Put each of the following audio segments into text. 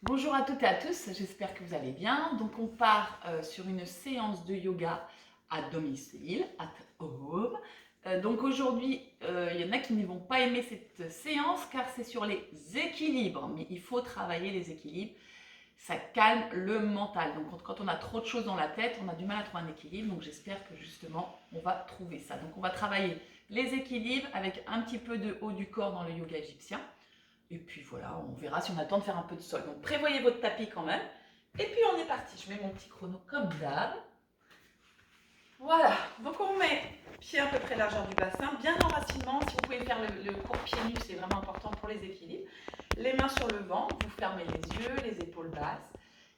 Bonjour à toutes et à tous, j'espère que vous allez bien. Donc on part sur une séance de yoga à domicile, at home. Donc aujourd'hui, il y en a qui ne vont pas aimer cette séance car c'est sur les équilibres. Mais il faut travailler les équilibres, ça calme le mental. Donc quand on a trop de choses dans la tête, on a du mal à trouver un équilibre. Donc j'espère que justement, on va trouver ça. Donc on va travailler les équilibres avec un petit peu de haut du corps dans le yoga égyptien. Et puis voilà, on verra si on a le temps de faire un peu de sol. Donc prévoyez votre tapis quand même. Et puis on est parti. Je mets mon petit chrono comme d'hab. Voilà, donc on met pied à peu près largeur du bassin, bien enracinement. Si vous pouvez faire le court pied nu, c'est vraiment important pour les équilibres. Les mains sur le ventre, vous fermez les yeux, les épaules basses.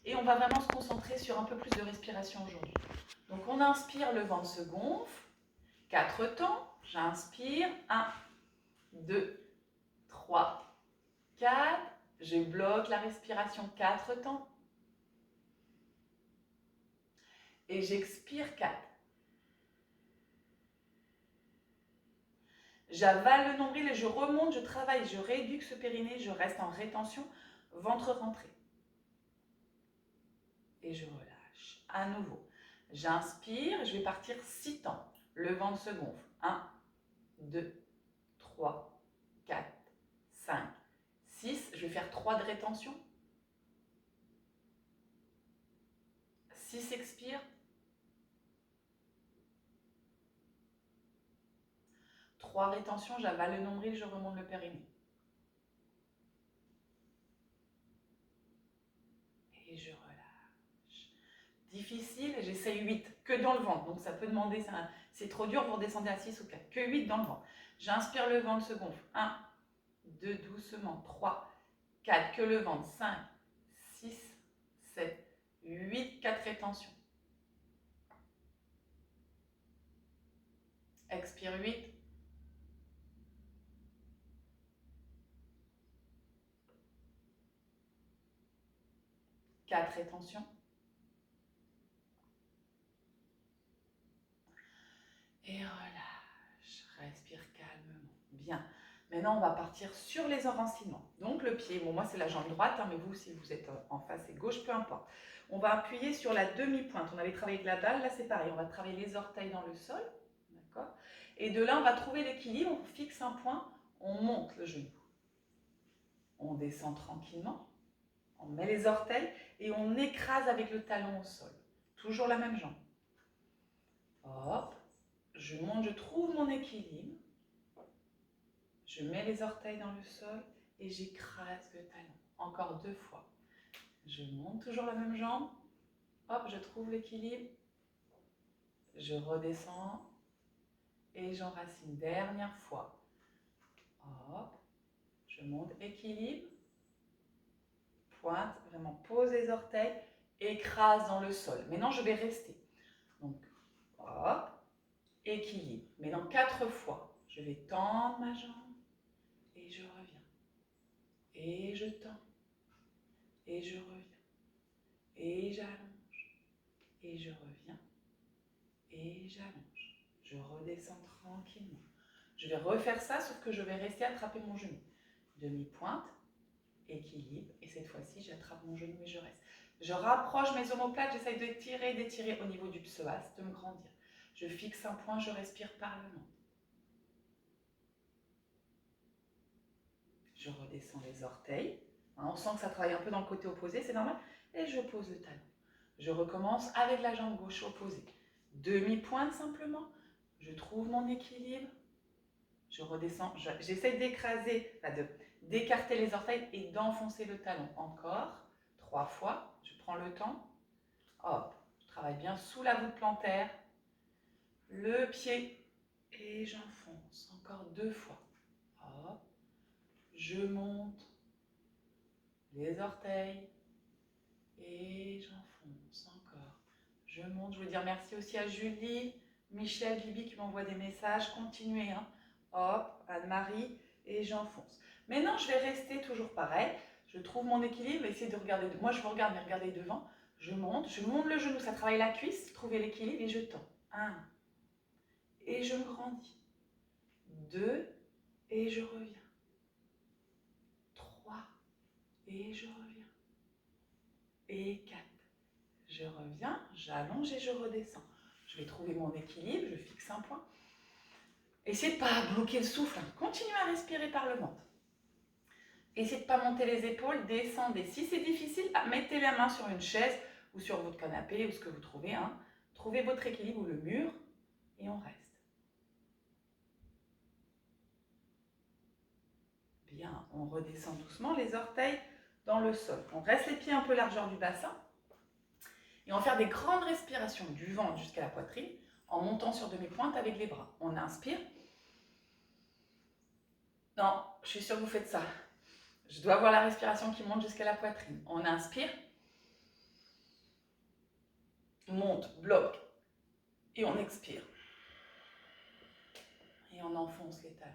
Et on va vraiment se concentrer sur un peu plus de respiration aujourd'hui. Donc on inspire, le ventre se gonfle. 4 temps. J'inspire. 1, 2, 3, 4. Je bloque la respiration 4 temps. Et j'expire 4. J'avale le nombril et je remonte, je travaille, je rééduque ce périnée, je reste en rétention, ventre rentré. Et je relâche. À nouveau. J'inspire, je vais partir 6 temps. Le ventre se gonfle. 1, 2, 3, 4, 5, 6. Je vais faire 3 de rétention. 6 expire. 3 rétention, j'avale le nombril, je remonte le périnée. Et je relâche. Difficile, j'essaye 8, que dans le ventre. Donc ça peut demander, c'est trop dur, vous redescendez à 6 ou 4. Que 8 dans le ventre. J'inspire, le ventre se gonfle. 1, 2, doucement. 3, 4, que le ventre. 5, 6, 7, 8, 4 rétention. Expire 8. 4 rétention. Et relâche. Respire calmement. Bien. Maintenant, on va partir sur les enracinements. Donc, le pied, bon, moi, c'est la jambe droite, hein, mais vous, si vous êtes en face et gauche, peu importe. On va appuyer sur la demi-pointe. On avait travaillé avec la balle, là, c'est pareil. On va travailler les orteils dans le sol. D'accord. Et de là, on va trouver l'équilibre. On fixe un point, on monte le genou. On descend tranquillement. On met les orteils et on écrase avec le talon au sol. Toujours la même jambe. Hop. Je monte, je trouve mon équilibre. Je mets les orteils dans le sol et j'écrase le talon. Encore 2 fois. Je monte toujours la même jambe. Hop, je trouve l'équilibre. Je redescends et j'enracine. Dernière fois. Hop, je monte, équilibre. Pointe, vraiment pose les orteils. Écrase dans le sol. Maintenant, je vais rester. Donc, hop, équilibre. Maintenant, 4 fois. Je vais tendre ma jambe et je reviens. Et je tends. Et je reviens. Et j'allonge. Et je reviens. Et j'allonge. Je redescends tranquillement. Je vais refaire ça, sauf que je vais rester attraper mon genou. Demi-pointe, équilibre, et cette fois-ci, j'attrape mon genou et je reste. Je rapproche mes omoplates, j'essaye d'étirer au niveau du psoas, de me grandir. Je fixe un point, je respire par le ventre. Je redescends les orteils. On sent que ça travaille un peu dans le côté opposé, c'est normal. Et je pose le talon. Je recommence avec la jambe gauche opposée. Demi-pointe simplement. Je trouve mon équilibre. Je redescends. J'essaie d'écraser, d'écarter les orteils et d'enfoncer le talon. Encore 3 fois. Je prends le temps. Hop. Je travaille bien sous la voûte plantaire. Le pied. Et j'enfonce. Encore 2 fois. Hop. Je monte les orteils et j'enfonce encore. Je monte. Je veux dire merci aussi à Julie, Michel, Libby qui m'envoient des messages. Continuez. Hein. Hop, Anne-Marie et j'enfonce. Maintenant, je vais rester toujours pareil. Je trouve mon équilibre. Essayez de regarder. Moi, je vous regarde, mais regardez devant. Je monte le genou. Ça travaille la cuisse. Trouvez l'équilibre et je tends. 1. Et je me grandis. 2. Et je reviens. 3. Et je reviens. et 4. Je reviens, j'allonge et je redescends. Je vais trouver mon équilibre, je fixe un point. Essayez de ne pas bloquer le souffle, continuez à respirer par le ventre. Essayez de ne pas monter les épaules, descendez. Si c'est difficile, mettez la main sur une chaise ou sur votre canapé ou ce que vous trouvez. Trouvez votre équilibre ou le mur et on reste. Bien, on redescend doucement, les orteils dans le sol. On reste les pieds un peu largeur du bassin. Et on va faire des grandes respirations du ventre jusqu'à la poitrine en montant sur demi-pointe avec les bras. On inspire. Non, je suis sûre que vous faites ça. Je dois avoir la respiration qui monte jusqu'à la poitrine. On inspire. Monte, bloque. Et on expire. Et on enfonce les talons.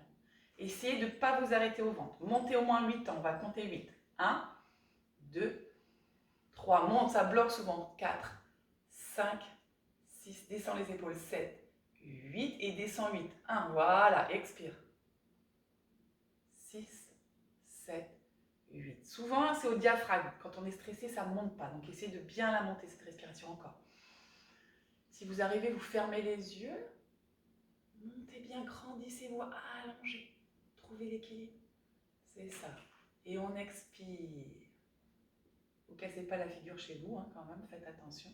Essayez de ne pas vous arrêter au ventre. Montez au moins 8 temps. On va compter 8. 1, 2, 3. Monte, ça bloque souvent. 4, 5, 6. Descends les épaules. 7, 8. Et descends 8. 1. Voilà. Expire. 6, 7, 8. Souvent, c'est au diaphragme. Quand on est stressé, ça ne monte pas. Donc, essayez de bien la monter, cette respiration encore. Si vous arrivez, vous fermez les yeux. Montez bien, grandissez-vous, allongez. Trouvez l'équilibre. C'est ça. Et on expire. Vous ne cassez pas la figure chez vous, quand même, faites attention.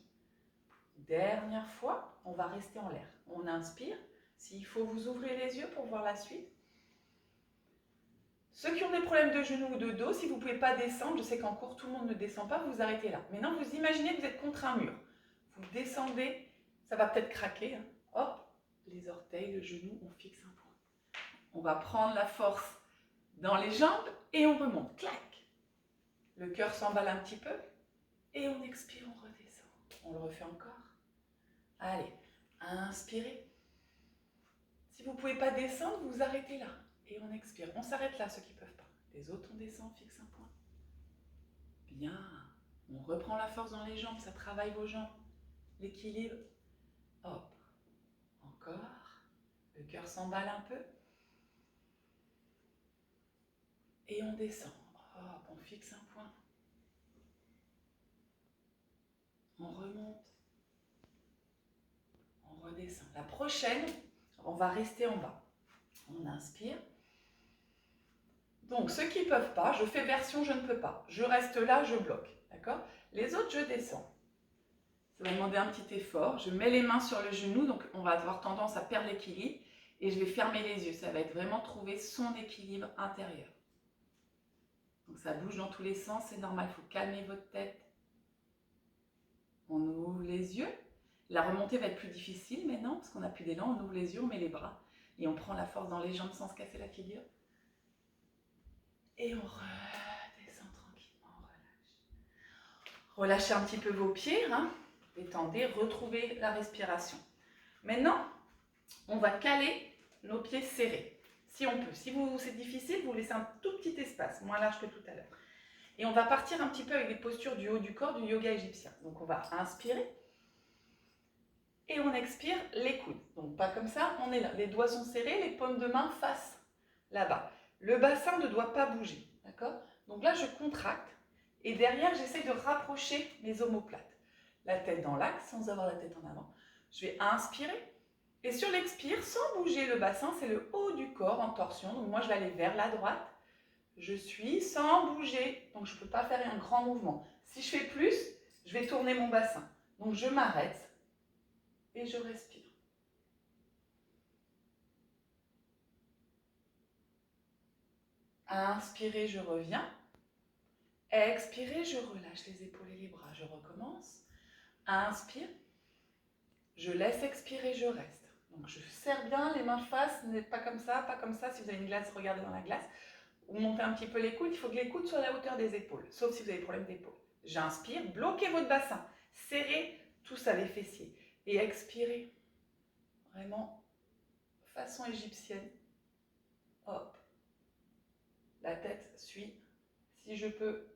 Dernière fois, on va rester en l'air. On inspire. S'il faut, vous ouvrez les yeux pour voir la suite. Ceux qui ont des problèmes de genoux ou de dos, si vous ne pouvez pas descendre, je sais qu'en cours, tout le monde ne descend pas, vous arrêtez là. Maintenant, vous imaginez que vous êtes contre un mur. Vous descendez, ça va peut-être craquer. Hop, les orteils, le genou, on fixe un point. On va prendre la force dans les jambes et on remonte. Clac. Le cœur s'emballe un petit peu et on expire, on redescend. On le refait encore. Allez, inspirez. Si vous ne pouvez pas descendre, vous arrêtez là. Et on expire. On s'arrête là, ceux qui ne peuvent pas. Les autres, on descend, on fixe un point. Bien. On reprend la force dans les jambes, ça travaille vos jambes. L'équilibre. Hop. Encore. Le cœur s'emballe un peu. Et on descend. Hop, on fixe un point. On remonte. On redescend. La prochaine, on va rester en bas. On inspire. Donc, ceux qui ne peuvent pas, je fais version je ne peux pas. Je reste là, je bloque. D'accord? Les autres, je descends. Ça va demander un petit effort. Je mets les mains sur le genou, donc on va avoir tendance à perdre l'équilibre. Et je vais fermer les yeux. Ça va être vraiment trouver son équilibre intérieur. Donc, ça bouge dans tous les sens, c'est normal. Il faut calmer votre tête. On ouvre les yeux. La remontée va être plus difficile maintenant, parce qu'on n'a plus d'élan. On ouvre les yeux, on met les bras. Et on prend la force dans les jambes sans se casser la figure. Et on redescend tranquillement, on relâche. Relâchez un petit peu vos pieds, détendez, retrouvez la respiration. Maintenant, on va caler nos pieds serrés, si on peut. Si c'est difficile, vous laissez un tout petit espace, moins large que tout à l'heure. Et on va partir un petit peu avec des postures du haut du corps, du yoga égyptien. Donc on va inspirer. Et on expire les coudes. Donc pas comme ça, on est là. Les doigts sont serrés, les paumes de main face là-bas. Le bassin ne doit pas bouger, d'accord? Donc là, je contracte et derrière, j'essaie de rapprocher mes omoplates. La tête dans l'axe, sans avoir la tête en avant. Je vais inspirer et sur l'expire, sans bouger le bassin, c'est le haut du corps en torsion. Donc moi, je vais aller vers la droite. Je suis sans bouger, donc je ne peux pas faire un grand mouvement. Si je fais plus, je vais tourner mon bassin. Donc je m'arrête et je respire. Inspirez, je reviens. Expirez, je relâche les épaules et les bras. Je recommence. Inspire. Je laisse expirer, je reste. Donc je serre bien les mains face, pas comme ça, pas comme ça. Si vous avez une glace, regardez dans la glace. Ou montez un petit peu les coudes. Il faut que les coudes soient à la hauteur des épaules, sauf si vous avez des problèmes d'épaule. J'inspire, bloquez votre bassin. Serrez tout ça, les fessiers. Et expirez. Vraiment, façon égyptienne. Hop. La tête suit. Si je peux,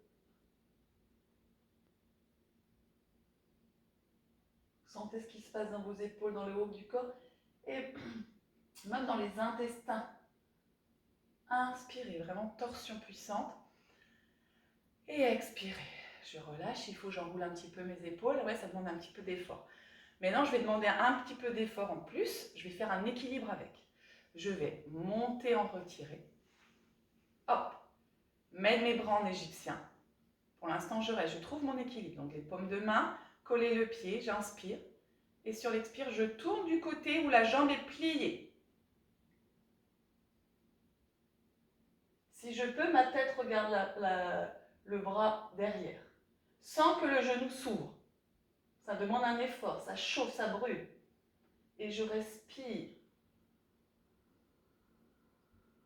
sentez ce qui se passe dans vos épaules, dans le haut du corps et même dans les intestins. Inspirez, vraiment torsion puissante. Et expirez. je relâche. Il faut que j'enroule un petit peu mes épaules. Ouais, ça demande un petit peu d'effort. Maintenant, je vais demander un petit peu d'effort en plus. Je vais faire un équilibre avec. Je vais monter en retiré. Hop, mettre mes bras en égyptien. Pour l'instant, je reste. Je trouve mon équilibre. Donc, les paumes de main, coller le pied, j'inspire. Et sur l'expire, je tourne du côté où la jambe est pliée. Si je peux, ma tête regarde le bras derrière, sans que le genou s'ouvre. Ça demande un effort, ça chauffe, ça brûle. Et je respire.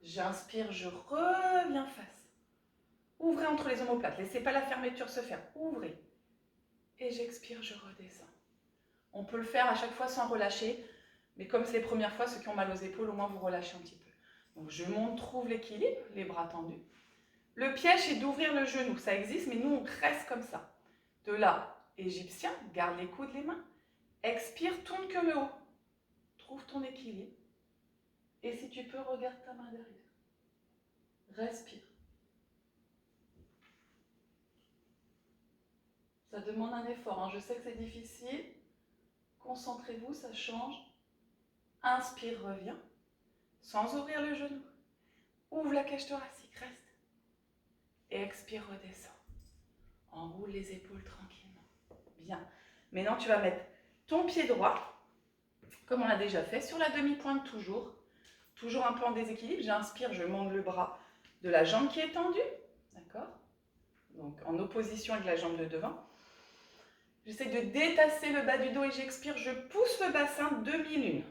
J'inspire, je reviens face. Ouvrez entre les omoplates, laissez pas la fermeture se faire. Ouvrez. Et j'expire, je redescends. On peut le faire à chaque fois sans relâcher, mais comme c'est les premières fois, ceux qui ont mal aux épaules, au moins vous relâchez un petit peu. Donc je monte, trouve l'équilibre, les bras tendus. Le piège, c'est d'ouvrir le genou. Ça existe, mais nous, on reste comme ça. De là, égyptien, garde les coudes, les mains. Expire, tourne que le haut. Trouve ton équilibre. Et si tu peux, regarde ta main derrière. Respire. Ça demande un effort, hein. Je sais que c'est difficile. Concentrez-vous, ça change. Inspire, reviens. Sans ouvrir le genou. Ouvre la cage thoracique, reste. Et expire, redescends. Enroule les épaules tranquillement. Bien. Maintenant, tu vas mettre ton pied droit, comme on l'a déjà fait, sur la demi-pointe toujours. Toujours un peu en déséquilibre. J'inspire, je monte le bras de la jambe qui est tendue. D'accord? Donc, en opposition avec la jambe de devant. J'essaie de détasser le bas du dos et j'expire. Je pousse le bassin demi-lune.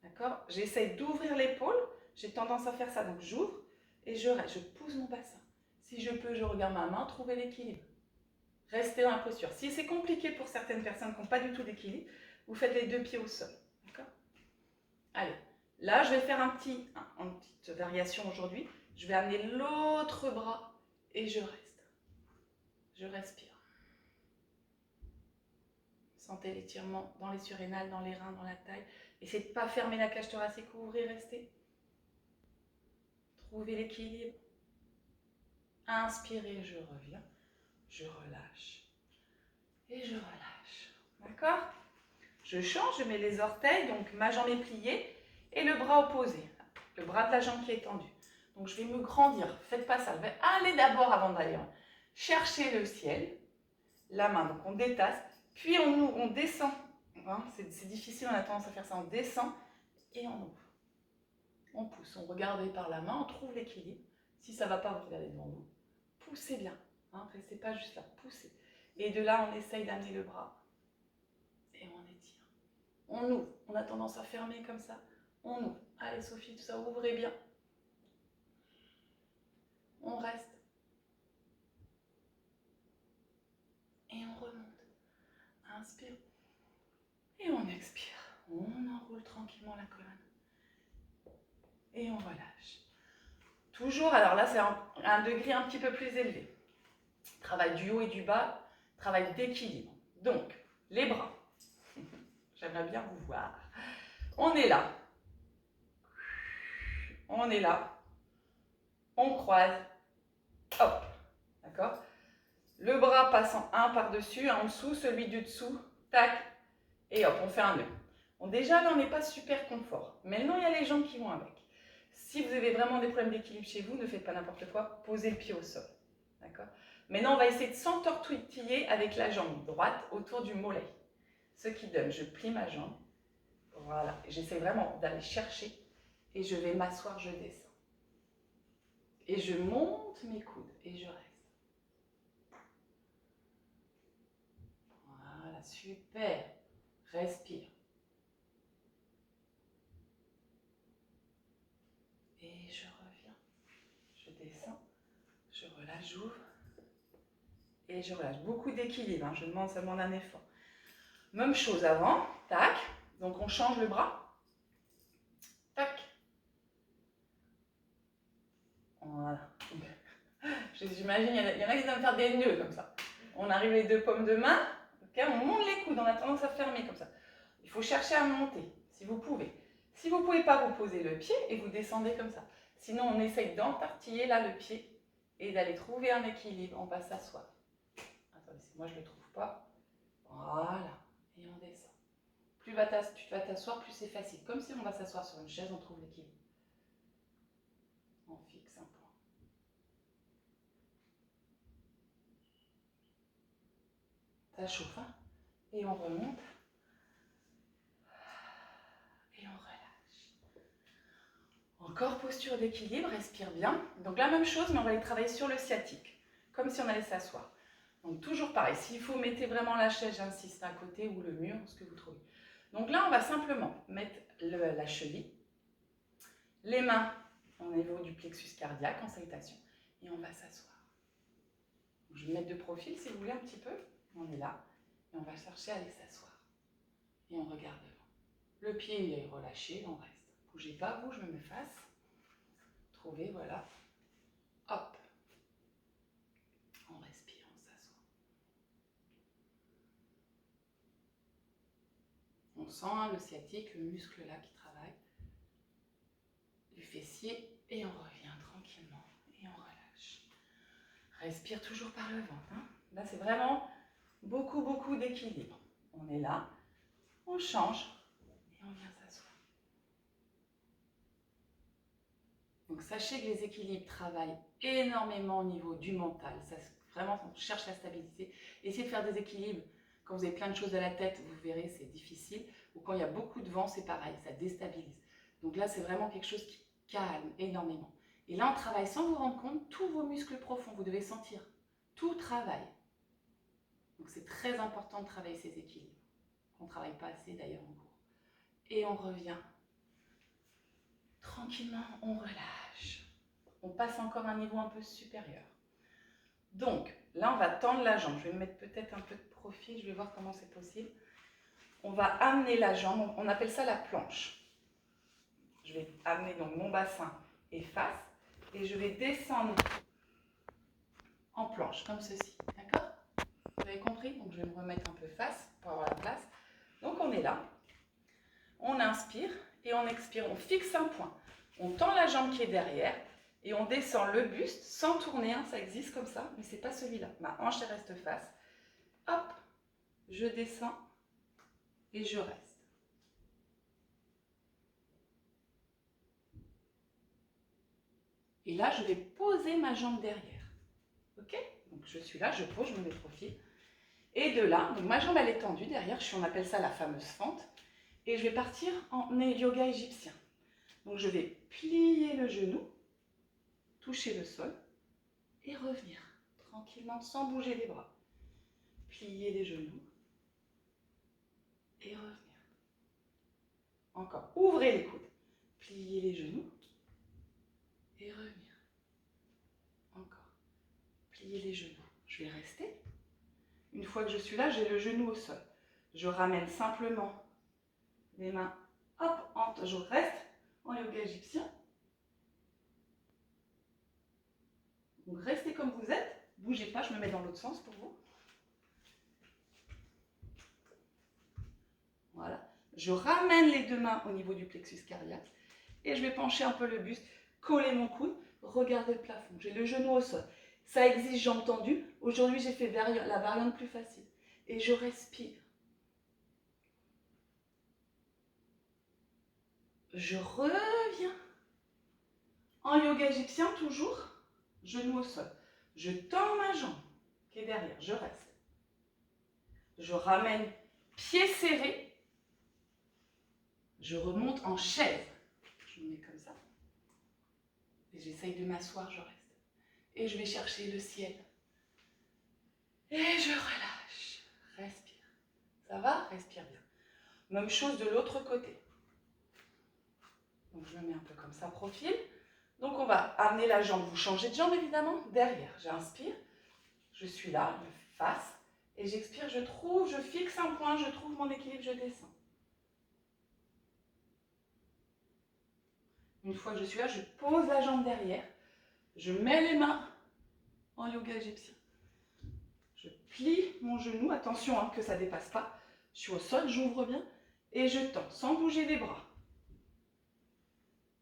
D'accord? J'essaie d'ouvrir l'épaule. J'ai tendance à faire ça. Donc, j'ouvre et je reste. Je pousse mon bassin. Si je peux, je regarde ma main, trouver l'équilibre. Restez dans la posture. Si c'est compliqué pour certaines personnes qui n'ont pas du tout d'équilibre, vous faites les deux pieds au sol. D'accord? Allez, là, je vais faire une petite variation aujourd'hui. Je vais amener l'autre bras et je reste. Je respire. Sentez l'étirement dans les surrénales, dans les reins, dans la taille. Essayez de ne pas fermer la cage thoracique, ouvrez, restez. Trouvez l'équilibre. Inspirez, je reviens. Je relâche. Et je relâche. D'accord? Je change, je mets les orteils, donc ma jambe est pliée et le bras opposé. Le bras de la jambe qui est tendu. Donc je vais me grandir. Faites pas ça. Je vais aller d'abord avant d'aller chercher le ciel. La main, donc on détasse. Puis on descend. Hein, c'est difficile, on a tendance à faire ça. On descend et on ouvre. On pousse, on regarde par la main, on trouve l'équilibre. Si ça ne va pas, vous regardez devant vous. Poussez bien. Hein, restez pas juste là. Poussez. Et de là, on essaye d'amener le bras. Et on étire. On ouvre. On a tendance à fermer comme ça. On ouvre. Allez Sophie, tout ça, ouvrez bien. On reste. Et on remonte. Inspire. Et on expire. On enroule tranquillement la colonne. Et on relâche. Toujours, alors là c'est un degré un petit peu plus élevé. Travail du haut et du bas, travail d'équilibre. Donc, les bras. J'aimerais bien vous voir. On est là. On est là. On croise. Hop. D'accord? Le bras passant un par-dessus, un en dessous, celui du dessous. Tac. Et hop, on fait un nœud. Bon, déjà, là, on n'est pas super confort. Maintenant, il y a les jambes qui vont avec. Si vous avez vraiment des problèmes d'équilibre chez vous, ne faites pas n'importe quoi. Posez le pied au sol. D'accord? Maintenant, on va essayer de s'entortiller avec la jambe droite autour du mollet. Ce qui donne, je plie ma jambe. Voilà. J'essaie vraiment d'aller chercher. Et je vais m'asseoir, je descends. Et je monte mes coudes et je reste. Voilà, super. Respire. Et je reviens. Je descends. Je relâche, j'ouvre. Et je relâche. Beaucoup d'équilibre. Hein. Ça demande un effort. Même chose avant. Tac. Donc on change le bras. Tac. Voilà. J'imagine, il y en a qui doivent faire des nœuds comme ça. On arrive les deux paumes de main. Okay, on monte les coudes. On a tendance à fermer comme ça. Il faut chercher à monter, si vous pouvez. Si vous ne pouvez pas, vous posez le pied et vous descendez comme ça. Sinon, on essaye d'entartiller là le pied et d'aller trouver un équilibre. On va s'asseoir. Moi, je ne le trouve pas. Voilà. Et on descend. Plus tu vas t'asseoir, plus c'est facile. Comme si on va s'asseoir sur une chaise, on trouve l'équilibre. On fixe un point. Ça chauffe, hein? Et on remonte. Et on relâche. Encore posture d'équilibre, respire bien. Donc la même chose, mais on va aller travailler sur le sciatique. Comme si on allait s'asseoir. Donc toujours pareil, s'il faut, mettez vraiment la chaise, j'insiste, à côté ou le mur, ce que vous trouvez. Donc là, on va simplement mettre la cheville, les mains au niveau du plexus cardiaque en salutation, et on va s'asseoir. Je vais me mettre de profil si vous voulez un petit peu. On est là, et on va chercher à aller s'asseoir. Et on regarde devant. Le pied il est relâché, on reste. Bougez pas, vous, je me mets face. Trouvez, voilà. Hop. On respire, on s'assoit. On sent hein, le sciatique, le muscle là qui travaille. Du fessier. Et on revient tranquillement. Et on relâche. Respire toujours par le ventre. Hein. Là, c'est vraiment beaucoup d'équilibre. On est là. On change. Et on vient s'asseoir. Donc, sachez que les équilibres travaillent énormément au niveau du mental. Ça, vraiment, on cherche la stabilité. Essayez de faire des équilibres. Quand vous avez plein de choses à la tête, vous verrez, c'est difficile. Ou quand il y a beaucoup de vent, c'est pareil, ça déstabilise. Donc là, c'est vraiment quelque chose qui calme énormément. Et là, on travaille sans vous rendre compte, tous vos muscles profonds, vous devez sentir, tout travaille. Donc c'est très important de travailler ces équilibres. On ne travaille pas assez d'ailleurs en cours. Et on revient. Tranquillement, on relâche. On passe encore à un niveau un peu supérieur. Donc, là, on va tendre la jambe. Je vais mettre peut-être un peu de profil, je vais voir comment c'est possible. On va amener la jambe, on appelle ça la planche. Je vais amener donc mon bassin et face, et je vais descendre en planche, comme ceci. D'accord? Vous avez compris? Donc, je vais me remettre un peu face pour avoir la place. Donc, on est là. On inspire et on expire. On fixe un point. On tend la jambe qui est derrière et on descend le buste sans tourner. Hein, ça existe comme ça, mais ce n'est pas celui-là. Ma hanche reste face. Hop, je descends et je reste. Et là, je vais poser ma jambe derrière. Ok? Donc, je suis là, je pose, je me mets de profil. Et de là, donc ma jambe elle est tendue derrière, on appelle ça la fameuse fente. Et je vais partir en yoga égyptien. Donc je vais plier le genou, toucher le sol et revenir tranquillement sans bouger les bras. Plier les genoux et revenir. Encore, ouvrez les coudes, plier les genoux et revenir. Encore, plier les genoux. Je vais rester. Une fois que je suis là, j'ai le genou au sol. Je ramène simplement les mains, hop, je reste en yoga égyptien. Donc restez comme vous êtes, bougez pas, je me mets dans l'autre sens pour vous. Voilà. Je ramène les deux mains au niveau du plexus cardiaque et je vais pencher un peu le buste, coller mon coude, regarder le plafond. J'ai le genou au sol. Ça exige jambes tendues. Aujourd'hui, j'ai fait la variante plus facile. Et je respire. Je reviens. En yoga égyptien, toujours, genou au sol. Je tends ma jambe qui est derrière, je reste. Je ramène pied serré. Je remonte en chaise. Je me mets comme ça. Et j'essaye de m'asseoir, je reste. Et je vais chercher le ciel. Et je relâche. Respire. Ça va? Respire bien. Même chose de l'autre côté. Donc je me mets un peu comme ça, profil. Donc on va amener la jambe, vous changez de jambe évidemment, derrière. J'inspire, je suis là, face, et j'expire, je fixe un point, je trouve mon équilibre, je descends. Une fois que je suis là, je pose la jambe derrière, je mets les mains en yoga égyptien. Je plie mon genou, attention hein, que ça ne dépasse pas. Je suis au sol, j'ouvre bien, et je tends, sans bouger les bras.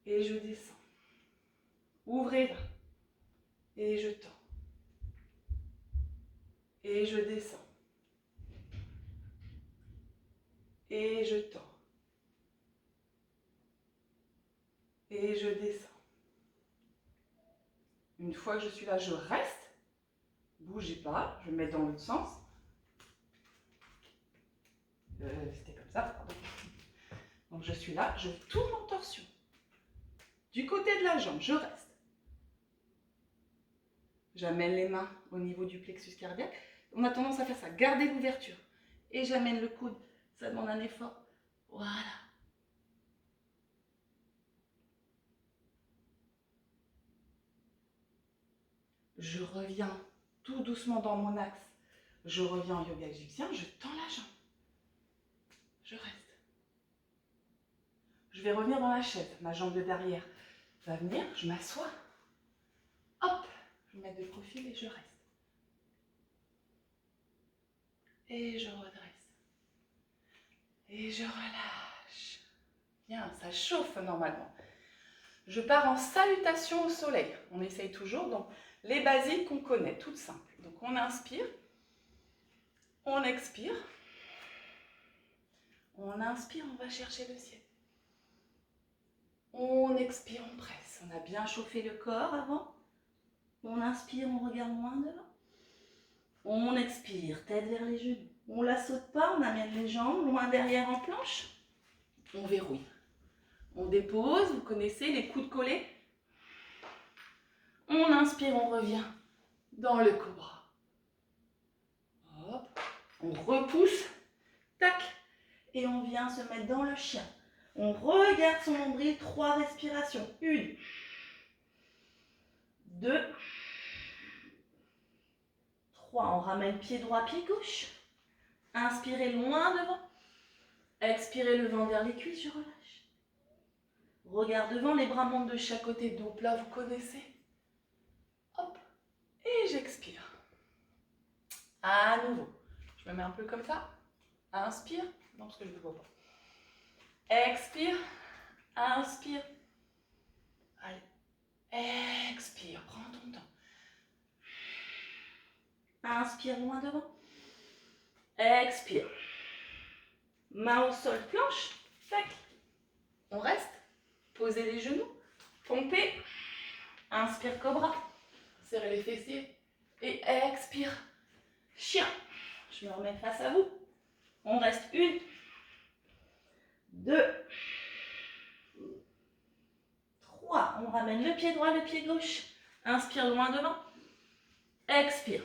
Et je descends. Ouvrez là. Et je tends. Et je descends. Et je tends. Et je descends. Une fois que je suis là, je reste. Bougez pas, je me mets dans l'autre sens. C'était comme ça, pardon. Donc je suis là, je tourne en torsion. Du côté de la jambe, je reste. J'amène les mains au niveau du plexus cardiaque. On a tendance à faire ça, garder l'ouverture. Et j'amène le coude, ça demande un effort. Voilà. Je reviens tout doucement dans mon axe. Je reviens en yoga égyptien, je tends la jambe. Je reste. Je vais revenir dans la chaise. Ma jambe de derrière va venir, je m'assois. Hop, je me mets de profil et je reste. Et je redresse. Et je relâche. Bien, ça chauffe normalement. Je pars en salutation au soleil. On essaye toujours, donc les basiques qu'on connaît, toutes simples. Donc on inspire, on expire. On inspire, on va chercher le ciel. On expire, on presse. On a bien chauffé le corps avant. On inspire, on regarde loin devant. On expire, tête vers les genoux. On ne la saute pas, on amène les jambes loin derrière en planche. On verrouille. On dépose, vous connaissez les coudes collés. On inspire, on revient dans le cobra. Hop, on repousse, tac, et on vient se mettre dans le chien. On regarde son nombril, 3 respirations. 1, 2, 3. On ramène pied droit, pied gauche. Inspirez loin devant. Expirez le vent vers les cuisses, je relâche. Regard devant, les bras montent de chaque côté, dos plat, vous connaissez. Hop, et j'expire. À nouveau, je me mets un peu comme ça. Inspire, non parce que je ne vois pas. Expire, inspire. Allez, expire, prends ton temps. Inspire loin devant. Expire. Main au sol, planche. Tac. On reste. Posez les genoux. Pompez. Inspire, cobra. Serrez les fessiers. Et expire. Chien. Je me remets face à vous. On reste 1, 2, 3. On ramène le pied droit, le pied gauche. Inspire loin devant. Expire.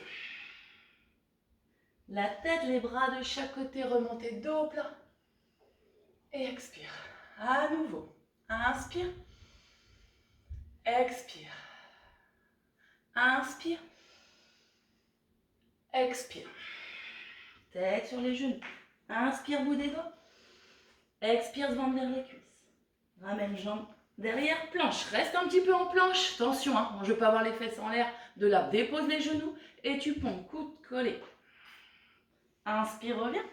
La tête, les bras de chaque côté, remontez dos plat. Et expire. À nouveau. Inspire. Expire. Inspire. Expire. Tête sur les genoux. Inspire, bout des doigts. Expire, se vendre vers les cuisses. Ramène jambes derrière, planche. Reste un petit peu en planche. Attention, hein, je ne veux pas avoir les fesses en l'air. De là, dépose les genoux et tu pompes, coude collé. Inspire, reviens.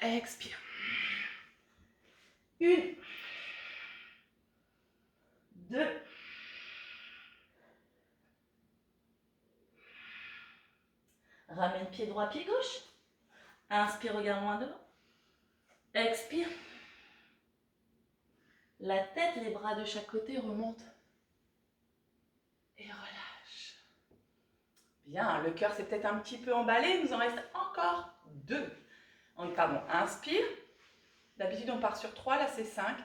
Expire. 1, 2, 3. Ramène pied droit, pied gauche. Inspire, regarde loin devant. Expire. La tête, les bras de chaque côté remontent. Et relâche. Bien, le cœur s'est peut-être un petit peu emballé. Il nous en reste encore 2. Pardon, inspire. D'habitude, on part sur 3. Là, c'est 5.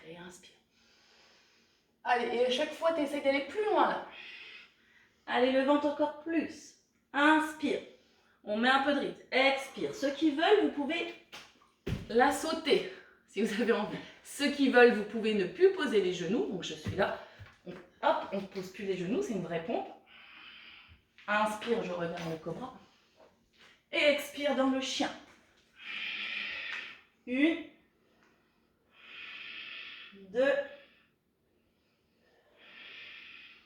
Et inspire. Allez, et à chaque fois, tu essaies d'aller plus loin là. Allez, le ventre encore plus. Inspire. On met un peu de rythme. Expire. Ceux qui veulent, vous pouvez la sauter si vous avez envie. Ceux qui veulent, vous pouvez ne plus poser les genoux. Donc, je suis là. Hop, on ne pose plus les genoux. C'est une vraie pompe. Inspire, je reviens dans le cobra. Et expire dans le chien. 1, 2,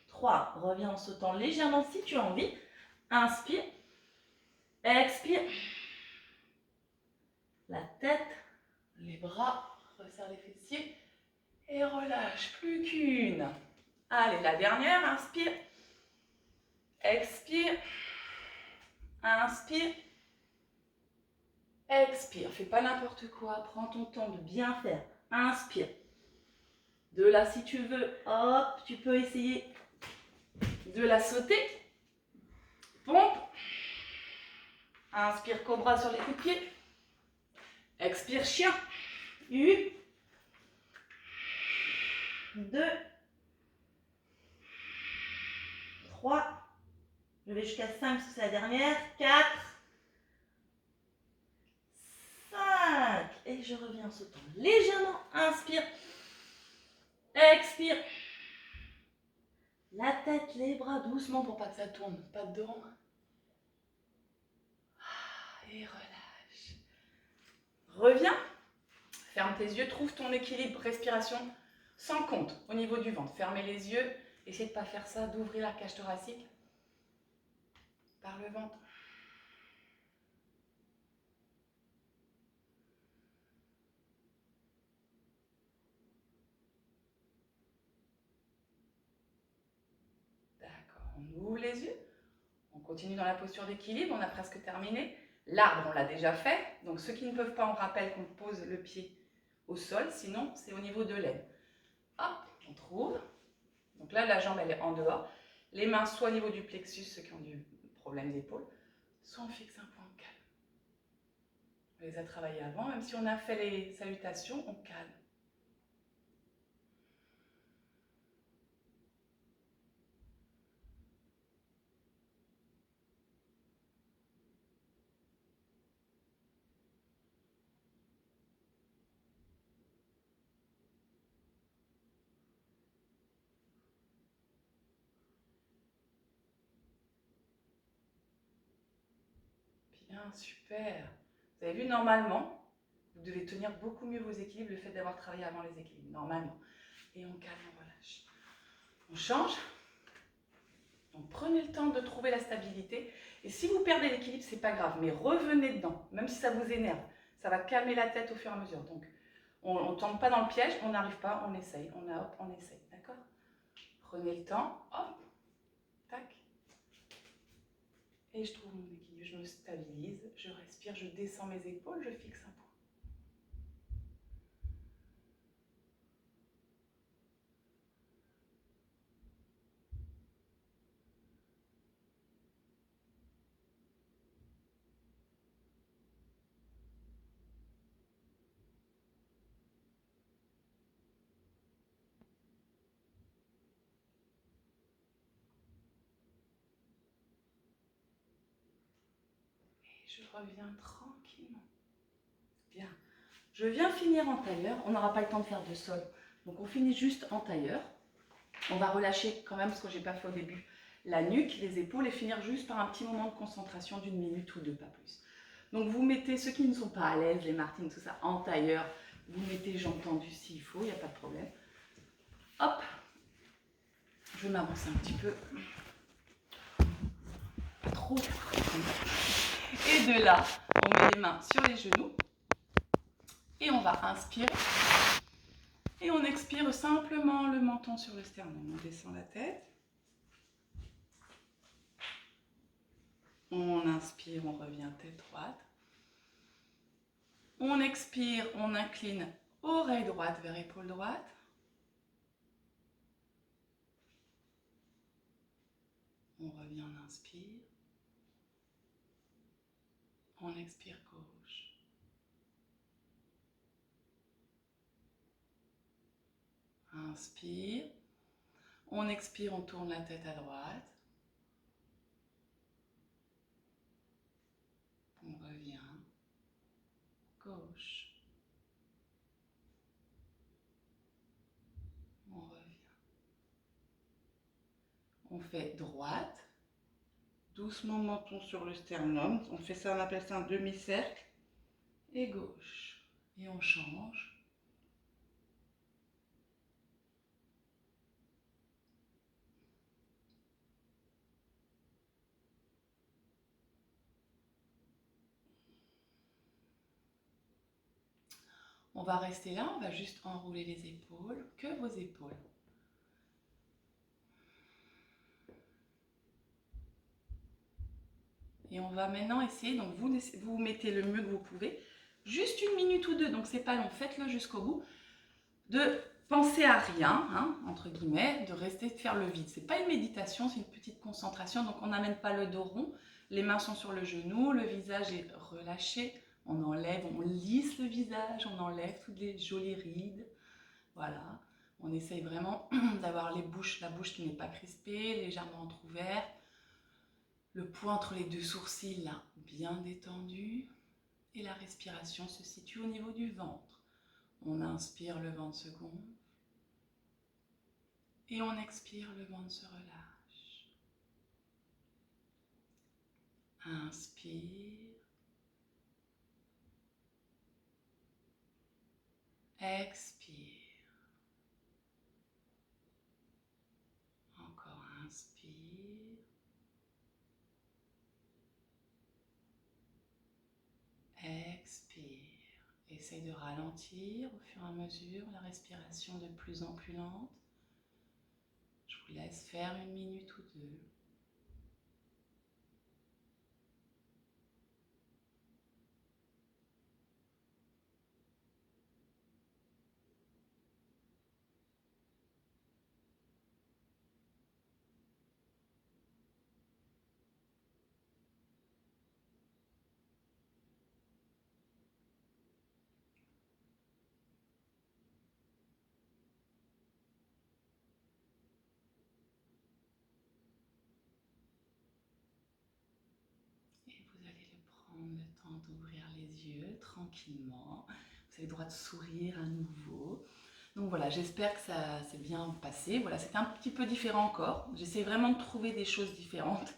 3. Reviens en sautant légèrement si tu as envie. Inspire. Expire. La tête, les bras, resserre les fessiers et relâche. Plus qu'une. Allez, la dernière. Inspire. Expire. Inspire. Expire, fais pas n'importe quoi, prends ton temps de bien faire. Inspire. De là, si tu veux, hop, tu peux essayer de la sauter. Pompe. Inspire, cobra sur les coups de pied. Expire, chien. 1, 2, 3. Je vais jusqu'à 5 parce que c'est la dernière. 4, 5. Et je reviens en sautant légèrement. Inspire. Expire. La tête, les bras doucement pour pas que ça tourne. Pas dedans. Et relâche. Reviens. Ferme tes yeux. Trouve ton équilibre respiration sans compte au niveau du ventre. Fermez les yeux. Essayez de ne pas faire ça, d'ouvrir la cage thoracique par le ventre. D'accord. On ouvre les yeux. On continue dans la posture d'équilibre. On a presque terminé. L'arbre, on l'a déjà fait. Donc ceux qui ne peuvent pas, on rappelle qu'on pose le pied au sol. Sinon, c'est au niveau de l'aine. Hop, on trouve. Donc là, la jambe, elle est en dehors. Les mains soit au niveau du plexus, ceux qui ont du problème d'épaule, soit on fixe un point, on calme. On les a travaillés avant, même si on a fait les salutations, on calme. Bien, super. Vous avez vu, normalement, vous devez tenir beaucoup mieux vos équilibres, le fait d'avoir travaillé avant les équilibres, normalement. Et on calme, on relâche. On change. Donc prenez le temps de trouver la stabilité. Et si vous perdez l'équilibre, c'est pas grave, mais revenez dedans, même si ça vous énerve. Ça va calmer la tête au fur et à mesure. Donc on ne tombe pas dans le piège, on n'arrive pas, on essaye. On essaye, d'accord? Prenez le temps, hop, tac. Et je trouve mon équilibre, je me stabilise, je respire, je descends mes épaules, je fixe un point. Et je reviens tranquillement. Bien. Je viens finir en tailleur. On n'aura pas le temps de faire de sol. Donc on finit juste en tailleur. On va relâcher quand même, parce que je n'ai pas fait au début, la nuque, les épaules, et finir juste par un petit moment de concentration d'une minute ou deux, pas plus. Donc vous mettez, ceux qui ne sont pas à l'aise, les martines, tout ça, en tailleur, vous mettez jambes tendues s'il faut, il n'y a pas de problème. Hop, je vais m'avancer un petit peu. Pas trop. Et de là, on met les mains sur les genoux. Et on va inspirer. Et on expire simplement le menton sur le sternum. On descend la tête. On inspire, on revient tête droite. On expire, on incline oreille droite vers épaule droite. On revient, on inspire. On expire gauche. Inspire. On expire, on tourne la tête à droite. On revient. Gauche. On revient. On fait droite. Doucement, menton sur le sternum. On fait ça, on appelle ça un demi-cercle. Et gauche. Et on change. On va rester là, on va juste enrouler les épaules, que vos épaules. Et on va maintenant essayer, donc vous mettez le mieux que vous pouvez, juste 1 minute ou 2, donc c'est pas long, faites-le jusqu'au bout, de penser à rien, hein, entre guillemets, de rester, de faire le vide. C'est pas une méditation, c'est une petite concentration, donc on n'amène pas le dos rond, les mains sont sur le genou, le visage est relâché, on enlève, on lisse le visage, on enlève toutes les jolies rides, voilà. On essaye vraiment d'avoir la bouche qui n'est pas crispée, légèrement entrouverte, le poids entre les 2 sourcils là, bien détendu, et la respiration se situe au niveau du ventre. On inspire, le ventre se gonfle, et on expire, le ventre se relâche. Inspire, expire. Encore inspire, expire. Essaye de ralentir au fur et à mesure, la respiration de plus en plus lente. Je vous laisse faire 1 minute ou 2. Et vous allez prendre le temps d'ouvrir les yeux tranquillement. Vous avez le droit de sourire à nouveau. Donc voilà, j'espère que ça s'est bien passé. Voilà, c'était un petit peu différent encore. J'essaie vraiment de trouver des choses différentes.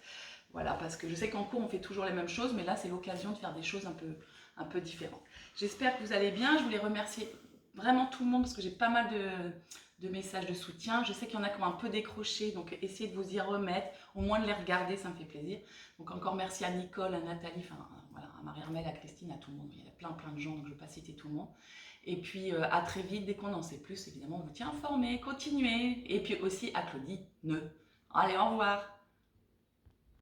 Voilà, parce que je sais qu'en cours, on fait toujours les mêmes choses, mais là, c'est l'occasion de faire des choses un peu différentes. J'espère que vous allez bien. Je voulais remercier vraiment tout le monde parce que j'ai pas mal de messages de soutien. Je sais qu'il y en a qui ont un peu décroché, donc essayez de vous y remettre, au moins de les regarder, ça me fait plaisir. Donc encore merci à Nicole, à Nathalie, enfin voilà, à Marie-Hermelle, à Christine, à tout le monde. Il y a plein de gens, donc je ne vais pas citer tout le monde. Et puis à très vite, dès qu'on en sait plus, évidemment, on vous tient informé. Continuez. Et puis aussi à Claudie, Allez, au revoir.